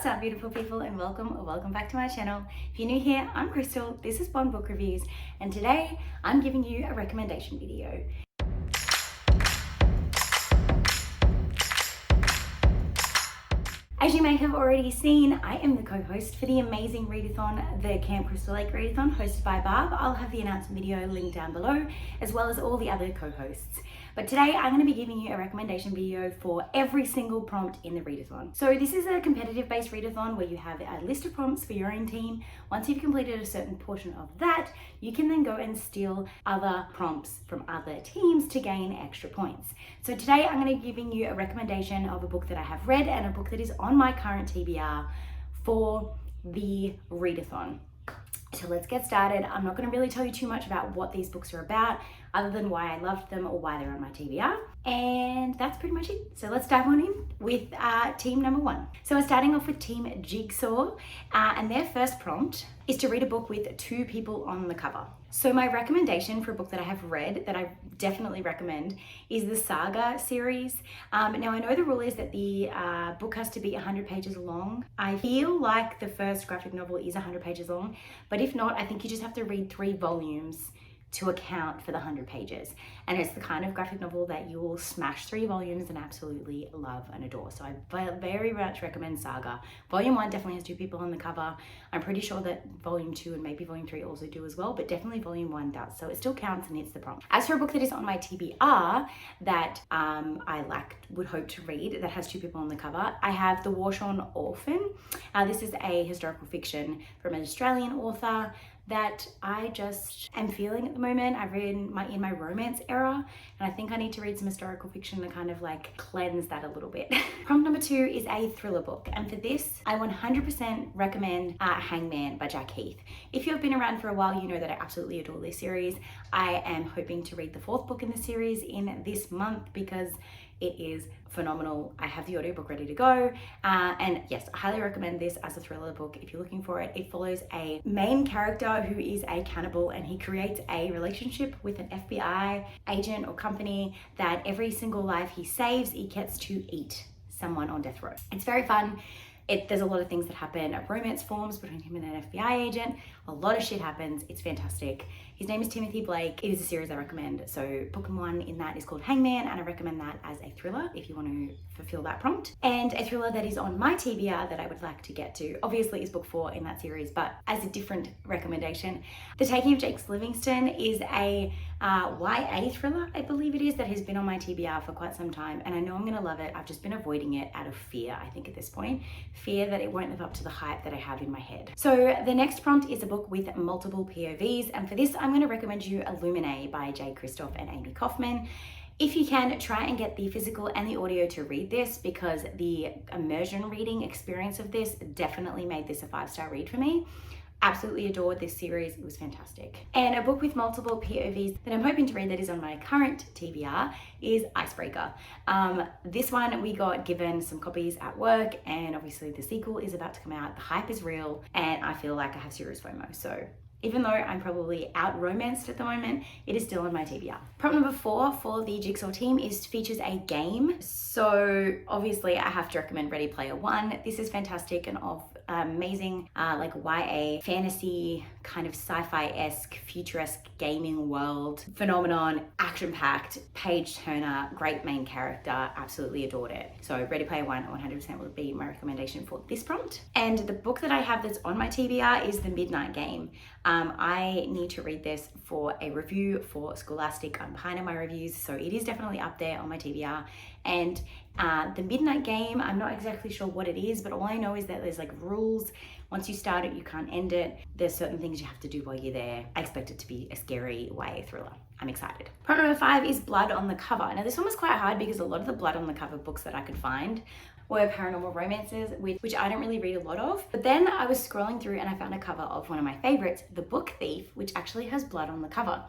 What's up, beautiful people, and welcome back to my channel. If you're new here, I'm Crystal, this is Bond Book Reviews, and today I'm giving you a recommendation video. As you may have already seen, I am the co-host for the amazing readathon, the Camp Crystal Lake Readathon, hosted by Barb. I'll have the announcement video linked down below, as well as all the other co-hosts. But today I'm going to be giving you a recommendation video for every single prompt in the readathon. So this is a competitive based readathon where you have a list of prompts for your own team. Once you've completed a certain portion of that, you can then go and steal other prompts from other teams to gain extra points. So today I'm going to be giving you a recommendation of a book that I have read and a book that is on my current TBR for the readathon. So let's get started. I'm not going to really tell you too much about what these books are about, other than why I loved them or why they're on my TBR. And that's pretty much it. So let's dive on in with team number one. So we're starting off with Team Jigsaw, and their first prompt is to read a book with two people on the cover. So my recommendation for a book that I have read that I definitely recommend is the Saga series. Now I know the rule is that the book has to be 100 pages long. I feel like the first graphic novel is 100 pages long, but if not, I think you just have to read 3 volumes to account for the 100 pages. And it's the kind of graphic novel that you will smash 3 volumes and absolutely love and adore. So I very much recommend Saga. Volume 1 definitely has 2 people on the cover. I'm pretty sure that Volume 2 and maybe Volume 3 also do as well, but definitely Volume 1 does. So it still counts and hits the prompt. As for a book that is on my TBR that I would hope to read that has 2 people on the cover, I have The War-Shorn Orphan. This is a historical fiction from an Australian author that I just am feeling at the moment. I've read in my romance era, and I think I need to read some historical fiction to kind of like cleanse that a little bit. Prompt number 2 is a thriller book, and for this I 100% recommend Hangman by Heath. If you've been around for a while, you know that I absolutely adore this series. I am hoping to read the 4th book in the series in this month because it is phenomenal. I have the audiobook ready to go, and yes, I highly recommend this as a thriller book if you're looking for it. It follows a main character who is a cannibal, and he creates a relationship with an FBI agent or company that every single life he saves, he gets to eat someone on death row. It's very fun. There's a lot of things that happen. A romance forms between him and an FBI agent. A lot of shit happens. It's fantastic. His name is Timothy Blake. It is a series I recommend. So book 1 in that is called Hangman, and I recommend that as a thriller if you want to fulfill that prompt. And a thriller that is on my TBR that I would like to get to, obviously, is book 4 in that series, but as a different recommendation. The Taking of Jake Livingston is a YA thriller, I believe it is, that has been on my TBR for quite some time, and I know I'm going to love it. I've just been avoiding it out of fear, I think, at this point. Fear that it won't live up to the hype that I have in my head. So the next prompt is a book with multiple POVs, and for this I'm going to recommend you Lumin by J Kristoff and Amy Kaufman. If you can, try and get the physical and the audio to read this, because the immersion reading experience of this definitely made this a 5-star read for me. Absolutely adored this series. It was fantastic. And a book with multiple POVs that I'm hoping to read that is on my current TBR is Icebreaker. This one we got given some copies at work, and obviously the sequel is about to come out. The hype is real, and I feel like I have serious FOMO. So even though I'm probably out romanced at the moment, it is still on my TBR. Prompt number 4 for the Jigsaw team features a game. So obviously I have to recommend Ready Player One. This is fantastic and amazing, like YA fantasy kind of sci-fi-esque futuresque gaming world phenomenon, action-packed, page turner, great main character. Absolutely adored it. So Ready Player One 100% would be my recommendation for this prompt. And the book that I have that's on my TBR is The Midnight Game. I need to read this for a review for Scholastic. I'm behind on my reviews, so it is definitely up there on my TBR. And The Midnight Game, I'm not exactly sure what it is, but all I know is that there's like rules. Once you start it, you can't end it. There's certain things you have to do while you're there. I expect it to be a scary YA thriller. I'm excited. Prompt number 5 is Blood on the Cover. Now this one was quite hard because a lot of the blood on the cover books that I could find were paranormal romances, which I don't really read a lot of. But then I was scrolling through and I found a cover of one of my favorites, The Book Thief, which actually has blood on the cover.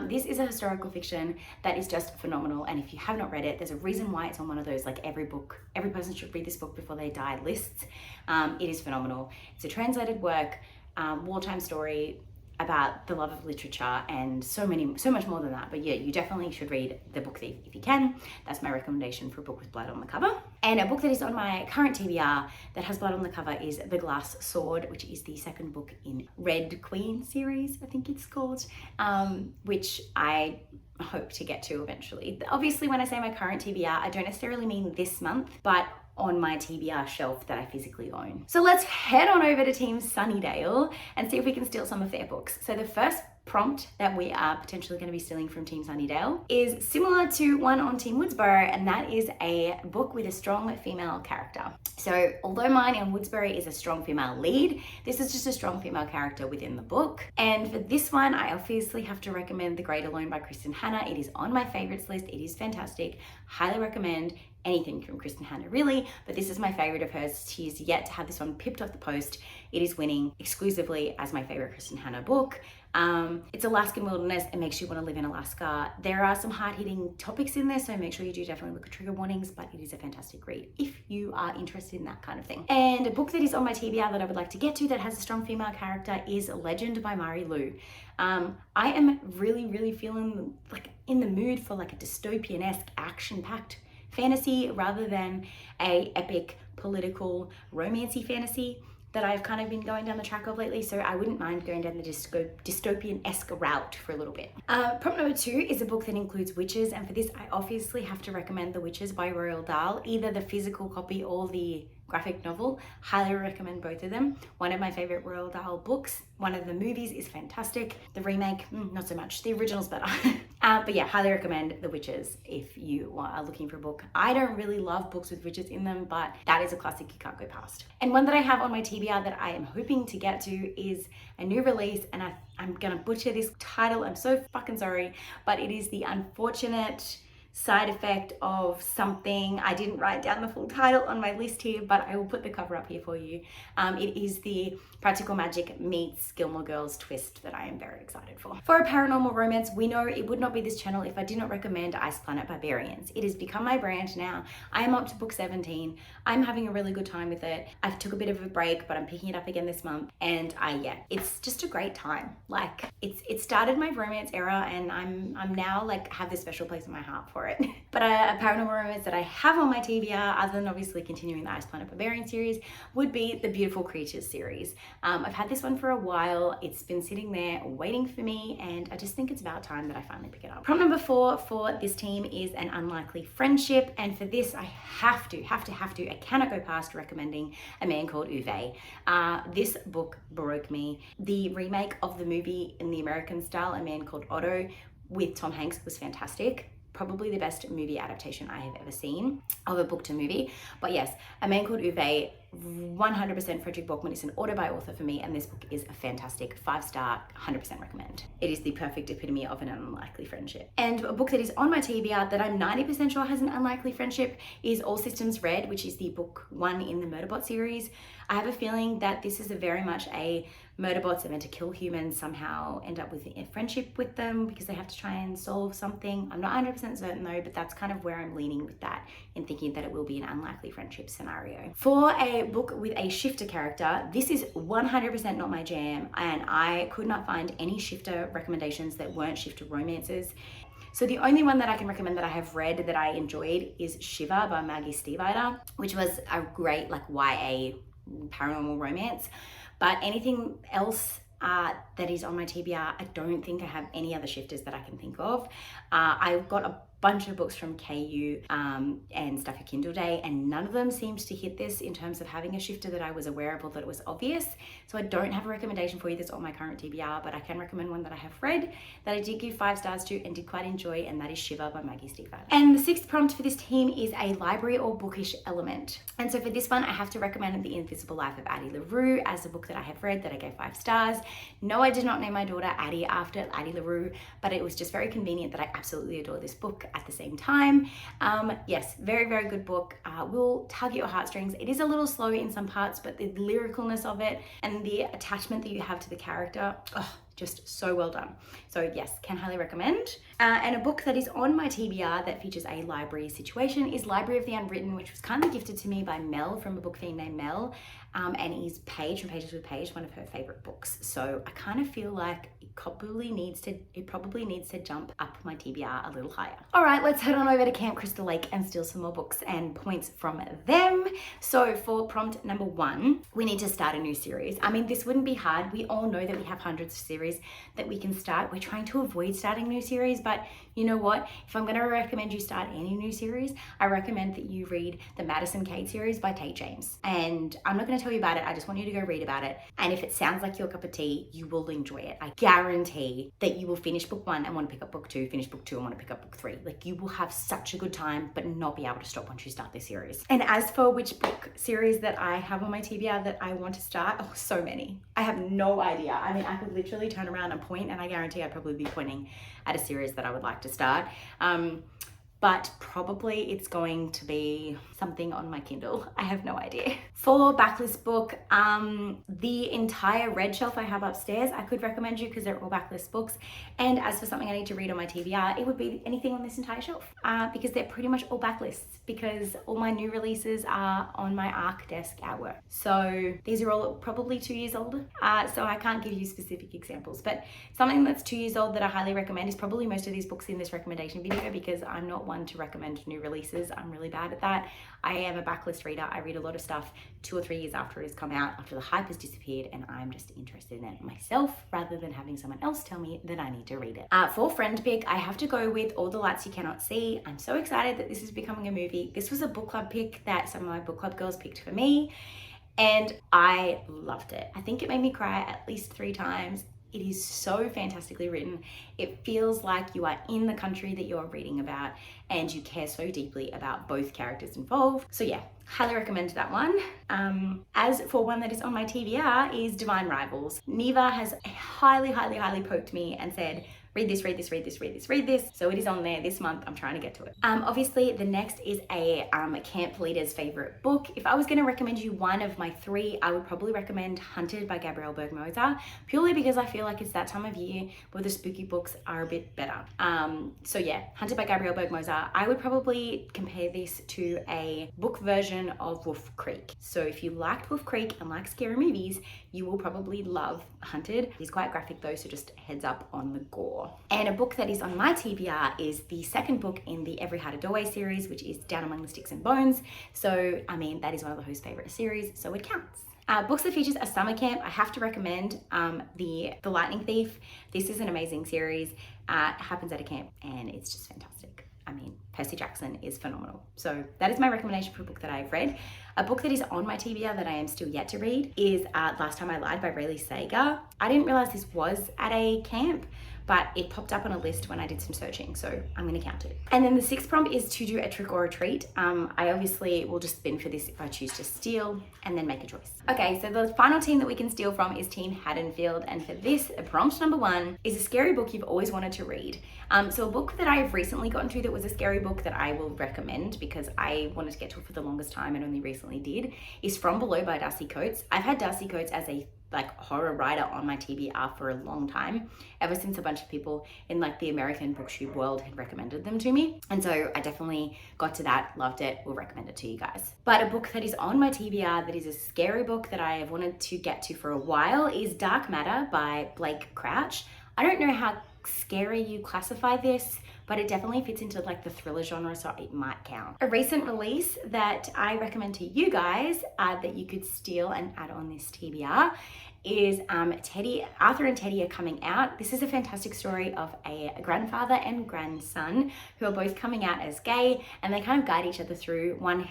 This is a historical fiction that is just phenomenal, and if you have not read it, there's a reason why it's on one of those like every person should read this book before they die lists. It is phenomenal. It's a translated work, wartime story, about the love of literature and so much more than that. But yeah, you definitely should read The Book Thief if you can. That's my recommendation for a book with blood on the cover. And a book that is on my current TBR that has blood on the cover is The Glass Sword, which is the second book in Red Queen series, I think it's called, which I hope to get to eventually. Obviously, when I say my current TBR, I don't necessarily mean this month, but on my TBR shelf that I physically own. So let's head on over to Team Sunnydale and see if we can steal some of their books. So the first prompt that we are potentially going to be stealing from Team Sunnydale is similar to one on Team WOODSBORO, and that is a book with a strong female character. So although mine in WOODSBORO is a strong female lead, this is just a strong female character within the book. And for this one, I obviously have to recommend The Great Alone by Christen Hanah. It is on my favorites list. It is fantastic. Highly recommend anything from Christen Hanah, really, but this is my favorite of hers. She is yet to have this one pipped off the post. It is winning exclusively as my favorite Christen Hanah book. It's Alaskan wilderness. It makes you want to live in Alaska. There are some hard-hitting topics in there, so make sure you do definitely look at trigger warnings, but it is a fantastic read if you are interested in that kind of thing. And a book that is on my TBR that I would like to get to that has a strong female character is Legend by Mari Lu. I am really feeling like in the mood for like a dystopian-esque, action-packed fantasy rather than a epic political romancy fantasy that I've kind of been going down the track of lately, so I wouldn't mind going down the dystopian-esque route for a little bit. Prompt number 2 is a book that includes witches, and for this I obviously have to recommend The Witches by Roald Dahl, either the physical copy or the graphic novel. Highly recommend both of them. One of my favorite Roald Dahl books. One of the movies is fantastic. The remake, not so much. The original's better. But yeah, highly recommend The Witches if you are looking for a book. I don't really love books with witches in them, but that is a classic you can't go past. And one that I have on my TBR that I am hoping to get to is a new release, and I'm gonna butcher this title. I'm so fucking sorry, but it is The Unfortunate Side Effect of something. I didn't write down the full title on my list here, but I will put the cover up here for you. It is the Practical Magic meets Gilmore Girls twist that I am very excited for. For a paranormal romance, we know it would not be this channel if I did not recommend Ice Planet Barbarians. It has become my brand now. I am up to book 17. I'm having a really good time with it. I took a bit of a break, but I'm picking it up again this month, and yeah, it's just a great time. Like it started my romance era, and I'm now like have this special place in my heart for it. But a paranormal romance that I have on my TBR, other than obviously continuing the Ice Planet Barbarian series, would be the Beautiful Creatures series. I've had this one for a while. It's been sitting there waiting for me, and I just think it's about time that I finally pick it up. Prompt number 4 for this team is An Unlikely Friendship, and for this I have to, I cannot go past recommending A Man Called Uwe. This book broke me. The remake of the movie in the American style, A Man Called Otto, with Tom Hanks was fantastic. Probably the best movie adaptation I have ever seen of a book to movie. But yes, A Man Called Uwe, 100% Frederick Borkman is an author for me, and this book is a fantastic 5-star, 100% recommend. It is the perfect epitome of an unlikely friendship. And a book that is on my TBR that I'm 90% sure has an unlikely friendship is All Systems Red, which is the book 1 in the Murderbot series. I have a feeling that this is very much a Murderbots are meant to kill humans, somehow end up with a friendship with them because they have to try and solve something. I'm not 100% certain though, but that's kind of where I'm leaning with that, in thinking that it will be an unlikely friendship scenario. For a book with a shifter character, this is 100% not my jam, and I could not find any shifter recommendations that weren't shifter romances. So the only one that I can recommend that I have read that I enjoyed is Shiva by Maggie Stiefvater, which was a great like YA paranormal romance. But anything else that is on my TBR, I don't think I have any other shifters that I can think of. I've got a bunch of books from KU and Stuff for Kindle Day, and none of them seems to hit this in terms of having a shifter that I was aware of or that it was obvious. So I don't have a recommendation for you that's on my current TBR, but I can recommend one that I have read that I did give 5 stars to and did quite enjoy, and that is Shiva by Maggie Stiefvater. And the 6th prompt for this team is a library or bookish element. And so for this one, I have to recommend The Invisible Life of Addie LaRue as a book that I have read that I gave 5 stars. No, I did not name my daughter Addie after Addie LaRue, but it was just very convenient that I absolutely adore this book at the same time. Yes, very good book. Will tug at your heartstrings. It is a little slow in some parts, but the lyricalness of it and the attachment that you have to the character, just so well done. So yes, can highly recommend. And a book that is on my TBR that features a library situation is Library of the Unwritten, which was kindly gifted to me by Mel from a book theme named Mel. and is Paige from Pages with Paige one of her favorite books. So I kind of feel like it probably needs to jump up my TBR a little higher. All right, let's head on over to Camp Crystal Lake and steal some more books and points from them. So for prompt number 1, we need to start a new series. I mean, this wouldn't be hard. We all know that we have hundreds of series that we can start. We're trying to avoid starting new series, but you know what? If I'm going to recommend you start any new series, I recommend that you read the Madison Kate series by Tate James. And I'm not going to tell you about it. I just want you to go read about it. And if it sounds like your cup of tea, you will enjoy it. I guarantee that you will finish book 1 and want to pick up book 2, finish book 2 and want to pick up book 3. Like, you will have such a good time, but not be able to stop once you start this series. And as for which book series that I have on my TBR that I want to start, oh, so many. I have no idea. I mean, I could literally turn around and point, and I guarantee I'd probably be pointing at a series that I would like to start. But probably it's going to be something on my Kindle. I have no idea. For backlist book, the entire red shelf I have upstairs, I could recommend you because they're all backlist books. And as for something I need to read on my TBR, it would be anything on this entire shelf because they're pretty much all backlists because all my new releases are on my ARC desk at work. So these are all probably 2 years old. So I can't give you specific examples, but something that's 2 years old that I highly recommend is probably most of these books in this recommendation video because I'm not one to recommend new releases. I'm really bad at that. I am a backlist reader. I read a lot of stuff 2 or 3 years after it has come out, after the hype has disappeared, and I'm just interested in it myself rather than having someone else tell me that I need to read it. For friend pick, I have to go with All the Lights You Cannot See. I'm so excited that this is becoming a movie. This was a book club pick that some of my book club girls picked for me, and I loved it. I think it made me cry at least 3 times. It is so fantastically written. It feels like you are in the country that you're reading about and you care so deeply about both characters involved. So yeah, highly recommend that one. As for one that is on my TBR is Divine Rivals. Neva has highly poked me and said, read this. So it is on there this month. I'm trying to get to it. Obviously, the next is a camp leader's favorite book. If I was going to recommend you one of my 3, I would probably recommend Hunted by Gabrielle Berg, purely because I feel like it's that time of year where the spooky books are a bit better. So yeah, Hunted by Gabrielle Berg. I would probably compare this to a book version of Wolf Creek. So if you liked Wolf Creek and like scary movies, you will probably love Hunted. It's quite graphic though, so just heads up on the gore. And a book that is on my TBR is the second book in the Every Heart a Doorway series, which is Down Among the Sticks and Bones. So, I mean, that is one of the host's favorite series, so it counts. Books that features a summer camp, I have to recommend the Lightning Thief. This is an amazing series. It happens at a camp and it's just fantastic. I mean, Percy Jackson is phenomenal. So that is my recommendation for a book that I've read. A book that is on my TBR that I am still yet to read is Last Time I Lied by Rayleigh Sager. I didn't realize this was at a camp, but it popped up on a list when I did some searching, so I'm gonna count it. And then the 6th prompt is to do a trick or a treat. I obviously will just spin for this if I choose to steal and then make a choice. Okay, so the final team that we can steal from is Team Haddonfield, and for this, prompt number 1 is a scary book you've always wanted to read. So a book that I've recently gotten to that was a scary book that I will recommend because I wanted to get to it for the longest time and only recently did, is From Below by Darcy Coates. I've had Darcy Coates as a horror writer on my TBR for a long time, ever since a bunch of people in the American booktube world had recommended them to me. And so I definitely got to that, loved it, will recommend it to you guys. But a book that is on my TBR that is a scary book that I have wanted to get to for a while is Dark Matter by Blake Crouch. I don't know how scary you classify this, but it definitely fits into the thriller genre, so it might count. A recent release that I recommend to you guys that you could steal and add on this TBR is Arthur and Teddy are coming out. This is a fantastic story of a grandfather and grandson who are both coming out as gay, and they kind of guide each other through. One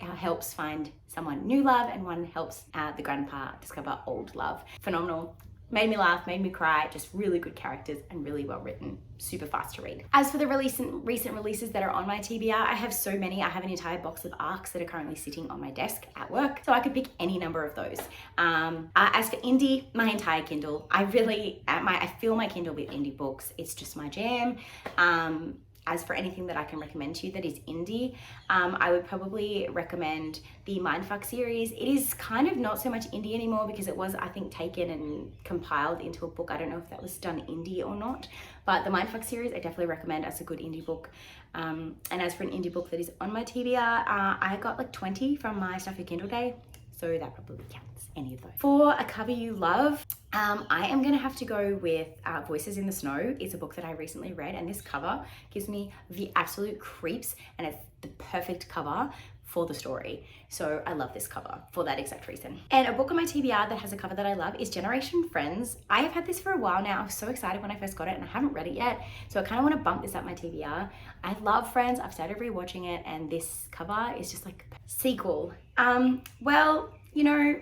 helps find someone new love, and one helps the grandpa discover old love. Phenomenal. Made me laugh, made me cry, just really good characters and really well written, super fast to read. As for the recent releases that are on my TBR, I have so many. I have an entire box of ARCs that are currently sitting on my desk at work, so I could pick any number of those. As for indie, my entire Kindle. I fill my Kindle with indie books. It's just my jam. As for anything that I can recommend to you that is indie, I would probably recommend the Mindfuck series. It is kind of not so much indie anymore because it was, I think, taken and compiled into a book. I don't know if that was done indie or not, but the Mindfuck series I definitely recommend as a good indie book. And as for an indie book that is on my TBR, I got 20 from my Stuff Your Kindle Day. so that probably counts, any of those. For a cover you love, I am gonna have to go with Voices in the Snow. It's a book that I recently read, and this cover gives me the absolute creeps, and it's the perfect cover for the story. So I love this cover for that exact reason. And a book on my TBR that has a cover that I love is Generation Friends. I have had this for a while now. I was so excited when I first got it, and I haven't read it yet. So I kind of want to bump this up my TBR. I love Friends. I've started rewatching it, and this cover is just like a sequel. Well, you know,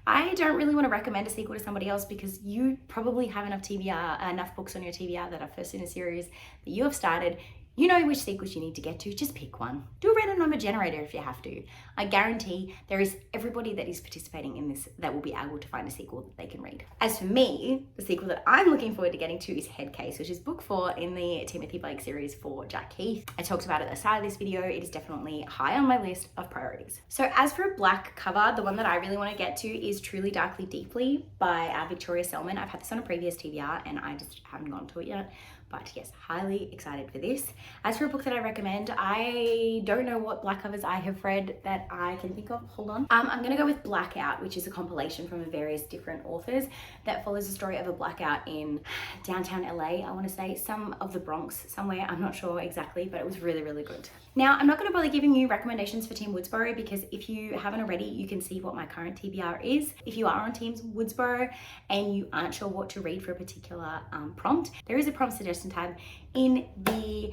I don't really want to recommend a sequel to somebody else because you probably have enough books on your TBR that are first in a series that you have started. You know which sequels you need to get to, just pick one. Do a random number generator if you have to. I guarantee there is everybody that is participating in this that will be able to find a sequel that they can read. As for me, the sequel that I'm looking forward to getting to is Head Case, which is book 4 in the Timothy Blake series for Jack Heath. I talked about it at the start of this video. It is definitely high on my list of priorities. So as for a black cover, the one that I really want to get to is Truly Darkly Deeply by Victoria Selman. I've had this on a previous TBR and I just haven't gone to it yet. But yes, highly excited for this. As for a book that I recommend, I don't know what black covers I have read that I can think of. Hold on. I'm gonna go with Blackout, which is a compilation from various different authors that follows the story of a blackout in downtown LA, I wanna say, some of the Bronx somewhere, I'm not sure exactly, but it was really, really good. Now, I'm not gonna bother giving you recommendations for Team WOODSBORO because if you haven't already, you can see what my current TBR is. If you are on Team WOODSBORO and you aren't sure what to read for a particular prompt, there is a prompt suggestion tab in the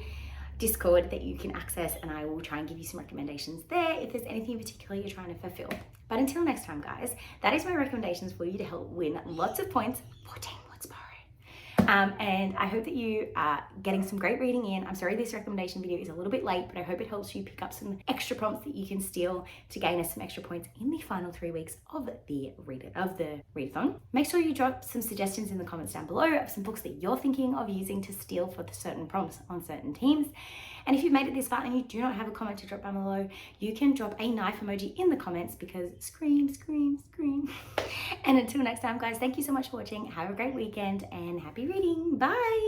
Discord that you can access, and I will try and give you some recommendations there if there's anything in particular you're trying to fulfill. But until next time, guys, that is my recommendations for you to help win lots of points for Team WOODSBORO. And I hope that you are getting some great reading in. I'm sorry this recommendation video is a little bit late, but I hope it helps you pick up some extra prompts that you can steal to gain us some extra points in the final 3 weeks of the readathon. Make sure you drop some suggestions in the comments down below of some books that you're thinking of using to steal for the certain prompts on certain teams. And if you've made it this far and you do not have a comment to drop down below, you can drop a knife emoji in the comments because scream, scream, scream. And until next time, guys, thank you so much for watching. Have a great weekend and happy reading. Bye.